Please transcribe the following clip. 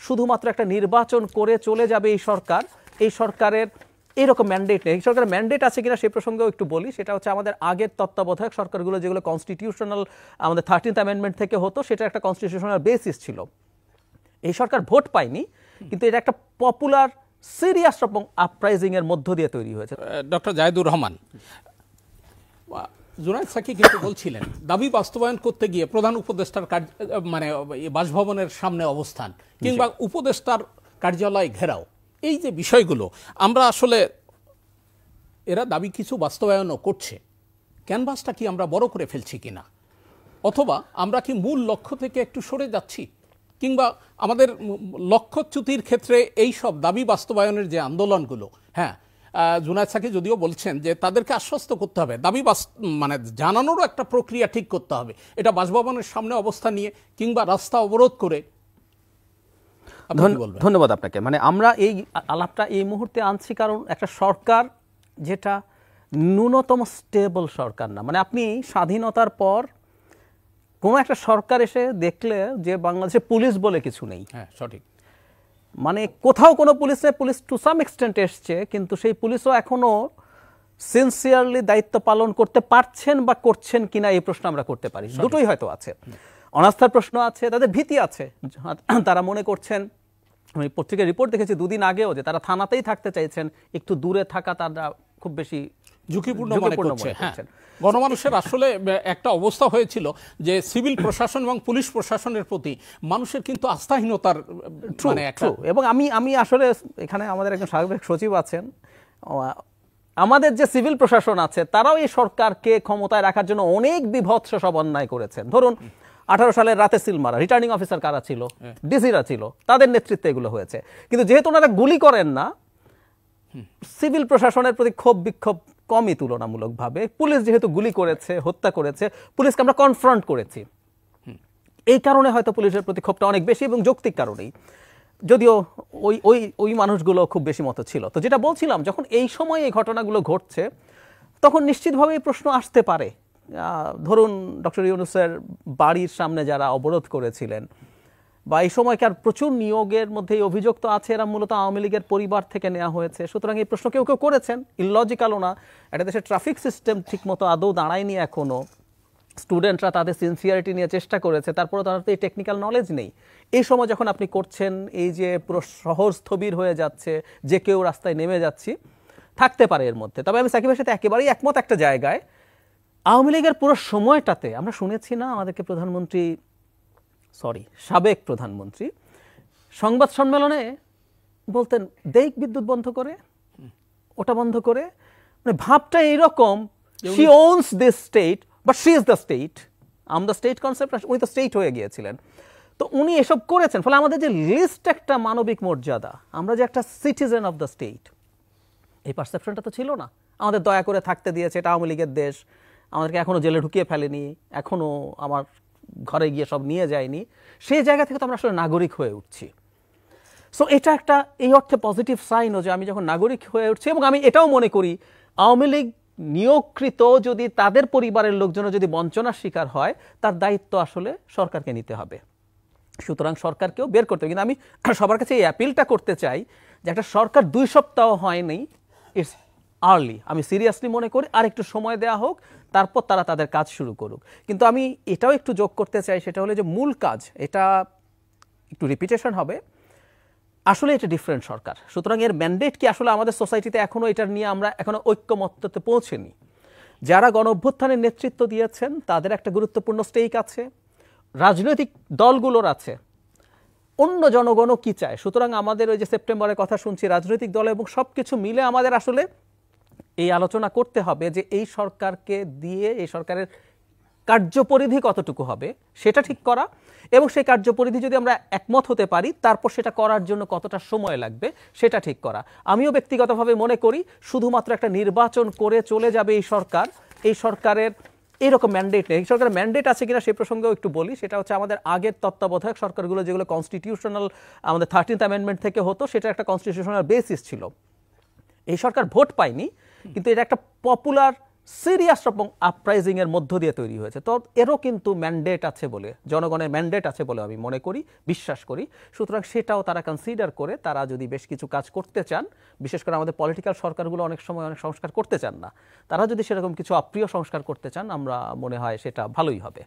শুধুমাত্র একটা নির্বাচন করে চলে যাবে এই সরকারের এরকম ম্যান্ডেট নেই। এই সরকারের ম্যান্ডেট আছে কিনা সেই প্রসঙ্গেও একটু বলি। সেটা হচ্ছে আমাদের আগের তত্ত্বাবধায়ক সরকারগুলো যেগুলো কনস্টিটিউশনাল আমাদের 13th অ্যামেন্ডমেন্ট থেকে হতো, সেটা একটা কনস্টিটিউশনাল বেসিস ছিল। এই সরকার ভোট পায়নি, কিন্তু এটা একটা পপুলার সিরিয়াস এবং আপরাইজিং এর মধ্য দিয়ে তৈরি হয়েছে। ডক্টর জাহিদুর রহমান, জুনায়েদ সাকি কিন্তু বলছিলেন দাবি বাস্তবায়ন করতে গিয়ে প্রধান উপদেষ্টার মানে বাসভবনের সামনে অবস্থান কিংবা উপদেষ্টার কার্যালয় ঘেরাও, এই যে বিষয়গুলো আমরা আসলে এরা দাবি কিছু বাস্তবায়নও করছে, ক্যানভাসটা কি আমরা বড় করে ফেলছি কিনা, অথবা আমরা কি মূল লক্ষ্য থেকে একটু সরে যাচ্ছি, কিংবা আমাদের লক্ষ্যচ্যুতির ক্ষেত্রে এই সব দাবি বাস্তবায়নের যে আন্দোলনগুলো, হ্যাঁ জুনায়েদ সাকি যদিও বলছেন যে তাদেরকে আশ্বস্ত করতে হবে, দাবি মানে জানানোরও একটা প্রক্রিয়া ঠিক করতে হবে, এটা বাসভবনের সামনে অবস্থান নিয়ে কিংবা রাস্তা অবরোধ করে। ধন্যবাদ আপনাকে। মানে আমরা এই আলাপটা এই মুহূর্তে আনছি কারণ একটা সরকার যেটা ন্যূনতম স্টেবল সরকার না। মানে আপনি স্বাধীনতার পর কোনো একটা সরকার এসে দেখলে যে বাংলাদেশে পুলিশ বলে কিছু নেই। হ্যাঁ সঠিক। মানে কোথাও কোনো পুলিশ টু সাম এক্সটেন্ট এসছে, কিন্তু সেই পুলিশও এখনো সিনসিয়ারলি দায়িত্ব পালন করতে পারছেন বা করছেন কিনা এই প্রশ্ন আমরা করতে পারি। দুটোই হয়তো আছে, অনাস্থার প্রশ্ন আছে, তাদের ভীতি আছে। তারা মনে করছেন, আমি পত্রিকার রিপোর্ট দেখেছি দুদিন আগেও, যে তারা থানাতেই থাকতে চাইছেন, একটু দূরে থাকা তারা খুব বেশি ঝুঁকিপূর্ণ মনে করছে। হ্যাঁ, গণমানুষের আসলে একটা অবস্থা হয়েছিল যে সিভিল প্রশাসন এবং পুলিশ প্রশাসনের প্রতি মানুষের কিন্তু আস্থাহীনতার মানে একটা। এবং আমি আসলে এখানে আমাদের একজন সাবেক সচিব আছেন, আমাদের যে সিভিল প্রশাসন আছে তারাও এই সরকারকে ক্ষমতায় রাখার জন্য অনেক বিভৎস সব অন্যায় করেছেন। ধরুন 18 সালের রাতে সিলমারা রিটার্নিং অফিসার কারা ছিল, ডিসিরা ছিল, তাদের নেতৃত্বে এগুলো হয়েছে। কিন্তু যেহেতু ওনারা গুলি করেন না, সিভিল প্রশাসনের প্রতি ক্ষোভ বিক্ষোভ কমই তুলনামূলকভাবে। পুলিশ যেহেতু গুলি করেছে, হত্যা করেছে, পুলিশকে আমরা কনফ্রন্ট করেছি, এই কারণে হয়তো পুলিশের প্রতি ক্ষোভটা অনেক বেশি, এবং যৌক্তিক কারণেই, যদিও ওই মানুষগুলো খুব বেশি মতো ছিল। তো যেটা বলছিলাম, যখন এই সময় এই ঘটনাগুলো ঘটছে তখন নিশ্চিতভাবে এই প্রশ্ন আসতে পারে। ধরুন ডক্টর ইউনূসের বাড়ির সামনে যারা অবরোধ করেছিলেন, বা এই সময়কার প্রচুর নিয়োগের মধ্যে অভিযোগ তো আছে এরা মূলত আওয়ামী লীগের পরিবার থেকে নেওয়া হয়েছে। সুতরাং এই প্রশ্ন কেউ কেউ করেছেন, ইললজিক্যালও না। একটা দেশের ট্রাফিক সিস্টেম ঠিকমতো আদৌ দাঁড়ায়নি এখনো, স্টুডেন্টরা তাদের সিনসিয়ারিটি নিয়ে চেষ্টা করেছে, তারপরেও তাদের তো এই টেকনিক্যাল নলেজ নেই। এই সময় যখন আপনি করছেন, এই যে পুরো শহর স্থবির হয়ে যাচ্ছে, যে কেউ রাস্তায় নেমে যাচ্ছি, থাকতে পারে এর মধ্যে। তবে আমি সাকিবের সাথে একেবারেই একমত একটা জায়গায়, আওয়ামী লীগের পুরো সময়টাতে আমরা শুনেছি না, আমাদেরকে সাবেক প্রধানমন্ত্রী সংবাদ সম্মেলনে বলতেন দেই বিদ্যুৎ বন্ধ করে, ওটা বন্ধ করে, মানে ভাবটা এইরকম, she owns this state but she is the state, I'm the state concept, উনি তো স্টেট হয়ে গিয়েছিলেন। তো উনি এসব করেছেন, ফলে আমাদের যে লিস্ট একটা মানবিক মর্যাদা, আমরা যে একটা সিটিজেন অফ দ্য স্টেট, এই পারসেপশনটা তো ছিল না। আমাদের দয়া করে থাকতে দিয়েছে, এটা আওয়ামী লীগের দেশ, আমাদেরকে এখনো জেলে ঢুকিয়ে ফেলেনি, এখনো আমার ঘরে গিয়ে সব নিয়ে যায়নি, সেই জায়গা থেকে তো আমরা আসলে নাগরিক হয়ে উঠছি। সো এটা একটা এই অর্থে পজিটিভ সাইনও যে আমি যখন নাগরিক হয়ে উঠছি, এবং আমি এটাও মনে করি আওয়ামী লীগ নিয়োগকৃত যদি তাদের পরিবারের লোকজনও যদি বঞ্চনার শিকার হয়, তার দায়িত্ব আসলে সরকারকে নিতে হবে। সুতরাং সরকারকেও বের করতে হবে। কিন্তু আমি সবার কাছে এই অ্যাপিলটা করতে চাই যে একটা সরকার 2 সপ্তাহ হয়নি, ইটস আর্লি। আমি সিরিয়াসলি মনে করি আর একটু সময় দেওয়া হোক, তারপর তারা তাদের কাজ শুরু করুক। কিন্তু আমি এটাও একটু যোগ করতে চাই, সেটা হলো যে মূল কাজ, এটা একটু রিপিটেশন হবে, আসলে এটা ডিফারেন্ট সরকার। সুতরাং এর ম্যান্ডেট কি আসলে আমাদের সোসাইটিতে এখনো এটার নিয়ে আমরা এখনো ঐক্যমত্যতে পৌঁছেনি। যারা গণ অভ্যুত্থানের নেতৃত্ব দিয়েছেন তাদের একটা গুরুত্বপূর্ণ স্টেক আছে, রাজনৈতিক দলগুলোর আছে, অন্য জনগণও কি চায়। সুতরাং আমাদের ওই যে সেপ্টেম্বরের কথা শুনছি, রাজনৈতিক দল এবং সব কিছু মিলে আমাদের আসলে এই আলোচনা করতে হবে যে এই সরকারকে দিয়ে এই সরকারের কার্যপরিধি কতটুকু হবে সেটা ঠিক করা, এবং সেই কার্যপরিধি যদি আমরা একমত হতে পারি তারপর সেটা করার জন্য কতটা সময় লাগবে সেটা ঠিক করা। আমিও ব্যক্তিগতভাবে মনে করি শুধুমাত্র একটা নির্বাচন করে চলে যাবে এই সরকারের এরকম ম্যান্ডেট নেই। এই সরকারের ম্যান্ডেট আছে কিনা সেই প্রসঙ্গেও একটু বলি। সেটা হচ্ছে আমাদের আগের তত্ত্বাবধায়ক সরকারগুলো যেগুলো কনস্টিটিউশনাল আমাদের 13th অ্যামেন্ডমেন্ট থেকে হতো, সেটা একটা কনস্টিটিউশনাল বেসিস ছিল। এই সরকার ভোট পায়নি, কিন্তু এটা একটা পপুলার সিরিয়াস এবং আপরাইজিং এর মধ্য দিয়ে তৈরি হয়েছে। তো এরও কিন্তু ম্যান্ডেট আছে বলে, জনগণের ম্যান্ডেট আছে বলে আমি মনে করি, বিশ্বাস করি। সুতরাং সেটাও তারা কনসিডার করে তারা যদি বেশ কিছু কাজ করতে চান, বিশেষ করে আমাদের পলিটিক্যাল সরকারগুলো অনেক সময় অনেক সংস্কার করতে চান না, তারা যদি সেরকম কিছু অপ্রিয় সংস্কার করতে চান, আমরা মনে হয় সেটা ভালোই হবে।